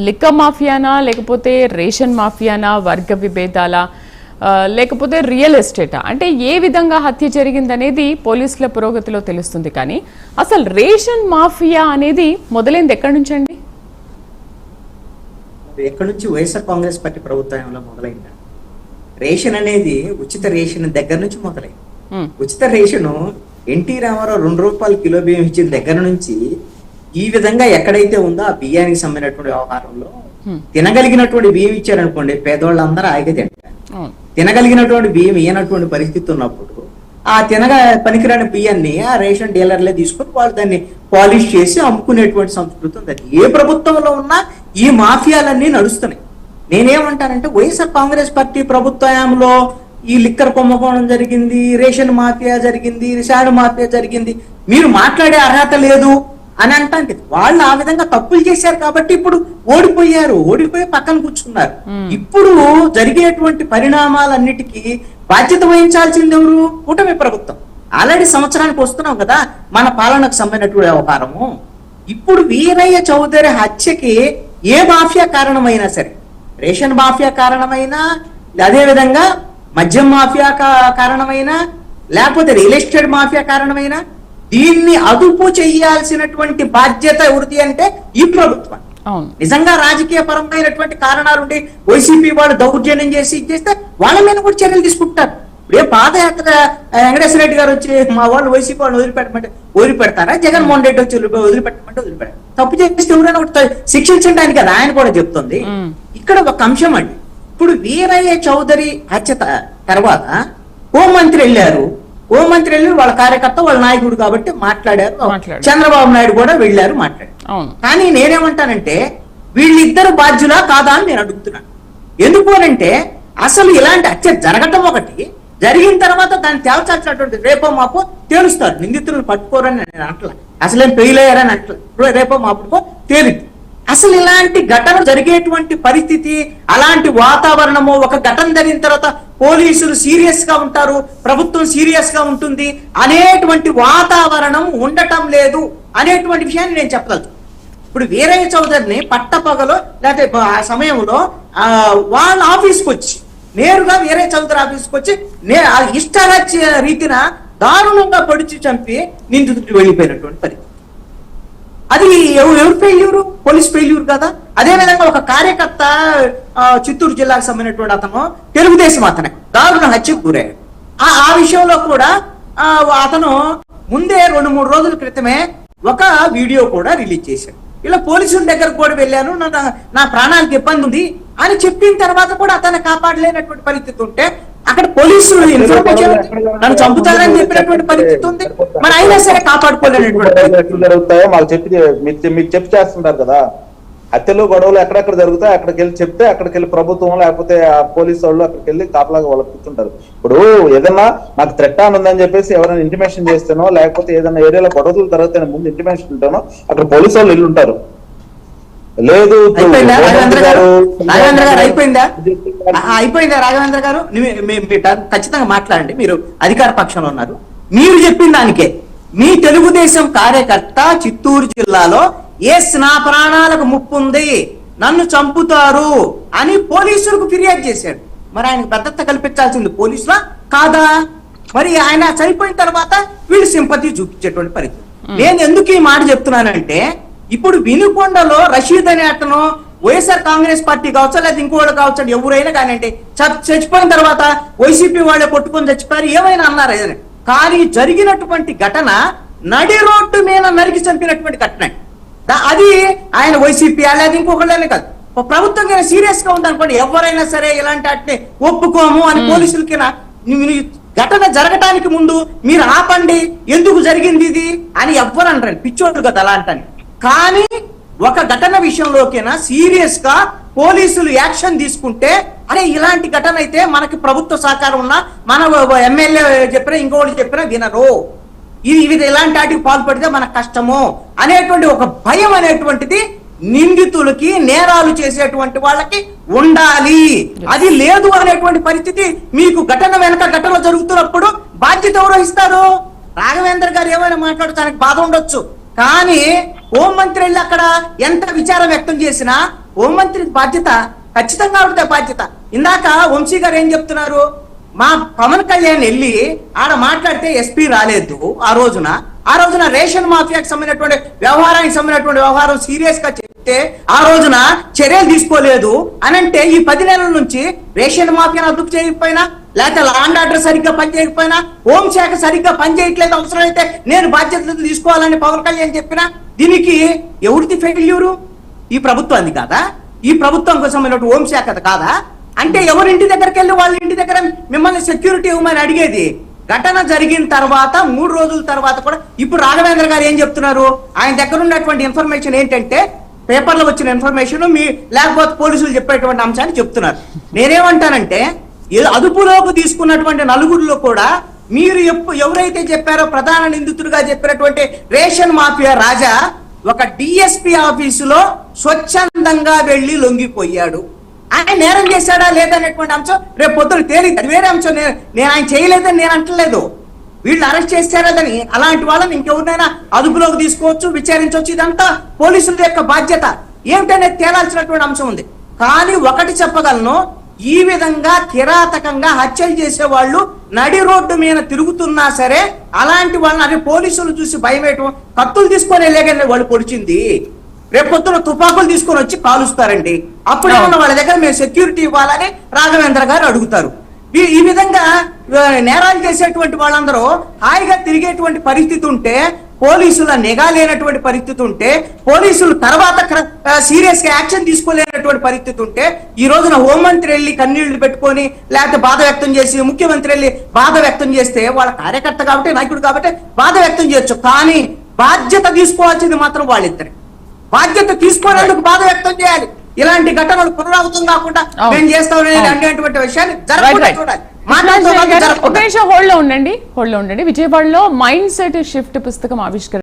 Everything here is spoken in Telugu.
లిక్కర్ మాఫియానా, లేకపోతే రేషన్ మాఫియానా, వర్గ విభేదాల, లేకపోతే రియల్ ఎస్టేటా? అంటే ఏ విధంగా హత్య జరిగిందనేది పోలీసుల పురోగతిలో తెలుస్తుంది. కానీ అసలు రేషన్ మాఫియా అనేది మొదలైంది ఎక్కడి నుంచి అండి? ఎక్కడి నుంచి? వైఎస్ఆర్ కాంగ్రెస్ పార్టీ ప్రభుత్వంలో మొదలైంది. రేషన్ అనేది ఉచిత రేషన్ దగ్గర నుంచి మొదలైంది. ఉచిత రేషను ఎన్టీ రామారావు 2 రూపాయల కిలో బియ్యం ఇచ్చిన దగ్గర నుంచి ఈ విధంగా ఎక్కడైతే ఉందో ఆ బియ్యానికి సంబంధించినటువంటి వ్యవహారంలో తినగలిగినటువంటి బియ్యం ఇచ్చారనుకోండి, పేదవాళ్ళందరూ ఆగే తింటారు. తినగలిగినటువంటి బియ్యం ఇయ్యనటువంటి పరిస్థితి ఉన్నప్పుడు ఆ పనికిరాని బియ్యాన్ని ఆ రేషన్ డీలర్లే తీసుకుని వాళ్ళు దాన్ని పాలిష్ చేసి అమ్ముకునేటువంటి సంస్కృతి ఉంది. ఏ ప్రభుత్వంలో ఉన్నా ఈ మాఫియాలన్నీ నడుస్తున్నాయి. నేనేమంటానంటే వైఎస్ఆర్ కాంగ్రెస్ పార్టీ ప్రభుత్వంలో ఈ లిక్కర్ కుంభకోణం జరిగింది, రేషన్ మాఫియా జరిగింది, శాండ్ మాఫియా జరిగింది, మీరు మాట్లాడే అర్హత లేదు అని అంటే వాళ్ళు ఆ విధంగా తప్పులు చేశారు కాబట్టి ఇప్పుడు ఓడిపోయి పక్కన కూర్చున్నారు. ఇప్పుడు జరిగేటువంటి పరిణామాలన్నిటికీ బాధ్యత వహించాల్సింది ఎవరు? కూటమి ప్రభుత్వం. ఆల్రెడీ సంవత్సరానికి వస్తున్నాం కదా మన పాలనకు సంబంధించినటువంటి వ్యవహారము. ఇప్పుడు వీరయ్య చౌదరి హత్యకి ఏ మాఫియా కారణమైనా సరే, రేషన్ మాఫియా కారణమైనా, అదేవిధంగా మద్యం మాఫియా కారణమైనా, లేకపోతే రియల్ ఎస్టేట్ మాఫియా కారణమైనా, దీన్ని అదుపు చేయాల్సినటువంటి బాధ్యత ఎవరిది అంటే ఈ ప్రభుత్వం. నిజంగా రాజకీయ పరమైనటువంటి కారణాలుండి వైసీపీ వాళ్ళు దౌర్జన్యం చేసి ఇచ్చేస్తే వాళ్ళ మీద కూడా చర్యలు తీసుకుంటారు. ఇప్పుడే పాదయాత్ర వెంకటేశ్వర రెడ్డి గారు వచ్చి మా వాళ్ళు వైసీపీ వాళ్ళు వదిలిపెడతారా? జగన్మోహన్ రెడ్డి వచ్చి వదిలిపెట్టమంటే వదిలిపెడతారు. తప్పు చేస్తే ఎవరైనా ఒకటి శిక్షించడానికి కదా ఆయన కూడా చెప్తుంది. ఇక్కడ ఒక అంశం అండి. ఇప్పుడు వీరయ్య చౌదరి హత్య తర్వాత హోంమంత్రి వెళ్ళారు. వాళ్ళ కార్యకర్త వాళ్ళ నాయకుడు కాబట్టి మాట్లాడారు. చంద్రబాబు నాయుడు కూడా వెళ్ళారు, మాట్లాడారు. కానీ నేనేమంటానంటే వీళ్ళిద్దరు బాధ్యులా కాదా అని నేను అడుగుతున్నాను. ఎందుకు అంటే అసలు ఇలాంటి హత్య జరగటం ఒకటి, జరిగిన తర్వాత దాన్ని తేల్చాల్సినటువంటి రేపో మాపో తేలుస్తారు. నిందితులను పట్టుకోరని నేను అంటలా, అసలేం ఫెయిల్ అయ్యారని అంటలా, రేపో మాపో తేలింది. అసలు ఇలాంటి ఘటన జరిగేటువంటి పరిస్థితి, అలాంటి వాతావరణము, ఒక ఘటన జరిగిన తర్వాత పోలీసులు సీరియస్ గా ఉంటారు, ప్రభుత్వం సీరియస్ గా ఉంటుంది అనేటువంటి వాతావరణం ఉండటం లేదు అనేటువంటి విషయాన్ని నేను చెప్పగలను. ఇప్పుడు వీరయ్య చౌదరిని పట్టపగలో లేకపోతే ఆ సమయంలో వాళ్ళ ఆఫీస్కి వచ్చి నేరుగా వీరయ్య చౌదరి ఆఫీస్కి వచ్చి ఇష్టారాజ్య రీతిన దారుణంగా పొడిచి చంపి నిందితుడికి వెళ్ళిపోయినటువంటి పరిస్థితి. అది ఎవరు ఫెయిల్యూరు? పోలీస్ ఫెయిల్యూర్ కదా. అదేవిధంగా ఒక కార్యకర్త చిత్తూరు జిల్లాకు సంబంధించినటువంటి అతను తెలుగుదేశం అతనే దారుణ హత్యకు గురయ్యాడు. ఆ విషయంలో కూడా అతను ముందే 2-3 రోజుల క్రితమే ఒక వీడియో కూడా రిలీజ్ చేశాడు. ఇలా పోలీసుల దగ్గరకు కూడా వెళ్ళాను, నా ప్రాణానికి ఇబ్బంది ఉంది అని చెప్పిన తర్వాత కూడా అతన్ని కాపాడలేనటువంటి పరిస్థితి ఉంటే అక్కడ పోలీసులు ఇన్ఫర్మేషన్ నన్ను చంపుతారని చెప్పినటువంటి పరిస్థితి ఉంది, మరి అయినా సరే కాపాడుకోలేనటువంటి జరుగుతాయో మాకు మీకు చెప్పి చేస్తుంటారు కదా. హత్యలు గొడవలు ఎక్కడెక్కడ జరుగుతాయి అక్కడికి వెళ్ళి చెప్తే అక్కడికి వెళ్ళి ప్రభుత్వం లేకపోతే ఆ పోలీసు వాళ్ళు అక్కడికి వెళ్ళి కాపలాగా వాళ్ళు కూర్చుంటారు. ఇప్పుడు ఏదన్నా నాకు థ్రెట్ అని ఉందని చెప్పేసి ఎవరైనా ఇంటిమేషన్ చేస్తానో లేకపోతే ఏదైనా ఏరియాలో గొడవలు జరుగుతాయో ముందు ఇంటిమేషన్ ఉంటానో అక్కడ పోలీసు వాళ్ళు వెళ్ళి ఉంటారు. లేదు అయిపోయిందా రాఘవేంద్ర గారు? ఖచ్చితంగా మాట్లాడండి. మీరు అధికార పక్షంలో ఉన్నారు. మీరు చెప్పిన దానికే మీ తెలుగుదేశం కార్యకర్త చిత్తూరు జిల్లాలో నా ప్రాణాలకు ముప్పు ఉంది, నన్ను చంపుతారు అని పోలీసులకు ఫిర్యాదు చేశాడు. మరి ఆయనకు భద్రత కల్పించాల్సింది పోలీసులా కాదా? మరి ఆయన చనిపోయిన తర్వాత వీళ్ళు సింపతి చూపించేటువంటి పరిస్థితి. నేను ఎందుకు ఈ మాట చెప్తున్నానంటే ఇప్పుడు వినుకొండలో రషీద్ అనే అతను వైఎస్ఆర్ కాంగ్రెస్ పార్టీ కావచ్చు లేదా ఇంకోళ్ళు కావచ్చు, ఎవరైనా కానివ్వండి, చచ్చిపోయిన తర్వాత వైసీపీ వాళ్ళే కొట్టుకొని చచ్చిపోయారు ఏమైనా అన్నారు ఏదైనా. కానీ జరిగినటువంటి ఘటన నడి రోడ్డు మీద నరికి చంపినటువంటి ఘటన. అది ఆయన వైసీపీ లేదా ఇంకొకళ్ళనే కాదు, ప్రభుత్వం కన్నా సీరియస్ గా ఉందనుకోండి, ఎవరైనా సరే ఇలాంటి వాటిని ఒప్పుకోము అని పోలీసులకి ఘటన జరగటానికి ముందు మీరు ఆపండి, ఎందుకు జరిగింది ఇది అని ఎవ్వరు అంటారు, పిచ్చోళ్ళు కదా అలాంటని. కానీ ఒక ఘటన విషయంలోకైనా సీరియస్ గా పోలీసులు యాక్షన్ తీసుకుంటే, అరే ఇలాంటి ఘటన అయితే మనకి ప్రభుత్వ సహకారం ఉన్నా మన ఎమ్మెల్యే చెప్పినా ఇంకోటి చెప్పినా వినరు, ఇది ఇలాంటి వాటికి పాల్పడితే మనకు కష్టము అనేటువంటి ఒక భయం అనేటువంటిది నిందితులకి, నేరాలు చేసేటువంటి వాళ్ళకి ఉండాలి. అది లేదు అనేటువంటి పరిస్థితి మీకు ఘటన వెనక ఘటన జరుగుతున్నప్పుడు బాధ్యత ఎవరు వహిస్తారు? రాఘవేంద్ర గారు ఏమైనా మాట్లాడటానికి బాధ ఉండొచ్చు, కానీ హోంమంత్రి వెళ్ళి అక్కడ ఎంత విచారం వ్యక్తం చేసినా హోంమంత్రి బాధ్యత, ఖచ్చితంగా ఆవిడ బాధ్యత. ఇందాక వంశీ గారు ఏం చెప్తున్నారు, మా పవన్ కళ్యాణ్ వెళ్ళి ఆడ మాట్లాడితే ఎస్పీ రాలేదు ఆ రోజున రేషన్ మాఫియాకి సంబంధించినటువంటి వ్యవహారానికి సంబంధించినటువంటి వ్యవహారం సీరియస్ గా చెప్తే ఆ రోజున చర్యలు తీసుకోలేదు అని అంటే, ఈ 10 నెలల నుంచి రేషన్ మాఫియాను అదుపు చేయకపోయినా, లేకపోతే లాండ్ ఆర్డర్ సరిగ్గా పనిచేయకపోయినా, హోంశాఖ సరిగ్గా పనిచేయట్లేదు, అవసరమైతే నేను బాధ్యతలు తీసుకోవాలని పవన్ కళ్యాణ్ చెప్పినా, దీనికి ఎవరిది ఫెయిల్యూరు? ఈ ప్రభుత్వాన్ని కాదా? ఈ ప్రభుత్వం సంబంధించిన హోంశాఖ కాదా? అంటే ఎవరి ఇంటి దగ్గరికి వెళ్ళి వాళ్ళ ఇంటి దగ్గర మిమ్మల్ని సెక్యూరిటీ ఇవ్వమని అడిగేది? ఘటన జరిగిన తర్వాత 3 రోజుల తర్వాత కూడా ఇప్పుడు రాఘవేంద్ర గారు ఏం చెప్తున్నారు, ఆయన దగ్గర ఉన్నటువంటి ఇన్ఫర్మేషన్ ఏంటంటే పేపర్లో వచ్చిన ఇన్ఫర్మేషన్ లేకపోతే పోలీసులు చెప్పేటువంటి అంశాన్ని చెప్తున్నారు. నేనేమంటానంటే, అదుపులోకి తీసుకున్నటువంటి నలుగురిలో కూడా మీరు ఎవరైతే చెప్పారో ప్రధాన నిందితుడిగా చెప్పినటువంటి రేషన్ మాఫియా రాజా ఒక డిఎస్పీ ఆఫీసులో స్వచ్ఛందంగా వెళ్లి లొంగిపోయాడు. ఆయన నేరం చేశాడా లేదనేటువంటి అంశం రేపు పొద్దున తేలింది, అది వేరే అంశం. నేను ఆయన చేయలేదని నేను అంటలేదు, వీళ్ళు అరెస్ట్ చేశారని. అలాంటి వాళ్ళని ఇంకెవరినైనా అదుపులోకి తీసుకోవచ్చు, విచారించవచ్చు. ఇదంతా పోలీసుల యొక్క బాధ్యత. ఏమిటనేది తేలాల్సినటువంటి అంశం ఉంది. కానీ ఒకటి చెప్పగలను, ఈ విధంగా కిరాతకంగా హత్యలు చేసే వాళ్ళు నడి రోడ్డు మీద తిరుగుతున్నా సరే అలాంటి వాళ్ళని అదే పోలీసులు చూసి భయమేయటం, కత్తులు తీసుకొని వెళ్ళేగానే వాళ్ళు పొడిచింది. రేపు పొద్దున తుపాకులు తీసుకొని వచ్చి కాలుస్తారండి. అప్పుడేమన్నా వాళ్ళ దగ్గర మేము సెక్యూరిటీ ఇవ్వాలని రాఘవేంద్ర గారు అడుగుతారు. ఈ విధంగా నేరాలు చేసేటువంటి వాళ్ళందరూ హాయిగా తిరిగేటువంటి పరిస్థితి ఉంటే, పోలీసుల నిఘా లేనటువంటి పరిస్థితి ఉంటే, పోలీసులు తర్వాత సీరియస్ గా యాక్షన్ తీసుకోలేనటువంటి పరిస్థితి ఉంటే, ఈ రోజున హోంమంత్రి వెళ్ళి కన్నీళ్లు పెట్టుకొని లేకపోతే బాధ వ్యక్తం చేసి, ముఖ్యమంత్రి వెళ్ళి బాధ వ్యక్తం చేస్తే వాళ్ళ కార్యకర్త కాబట్టి నాయకుడు కాబట్టి బాధ వ్యక్తం చేయొచ్చు. కానీ బాధ్యత తీసుకోవాల్సింది మాత్రం వాళ్ళిద్దరే. బాధ్యత తీసుకునేందుకు బాధ వ్యక్తం చేయాలి. ఇలాంటి ఘటనలు పునరావృతం కాకుండా మేము చేస్తామని అనేటువంటి విషయాన్ని జరగకుండా చూడాలి. హోల్డ్ లో ఉండండి. విజయవాడలో మైండ్ సెట్ షిఫ్ట్ పుస్తకం ఆవిష్కరణ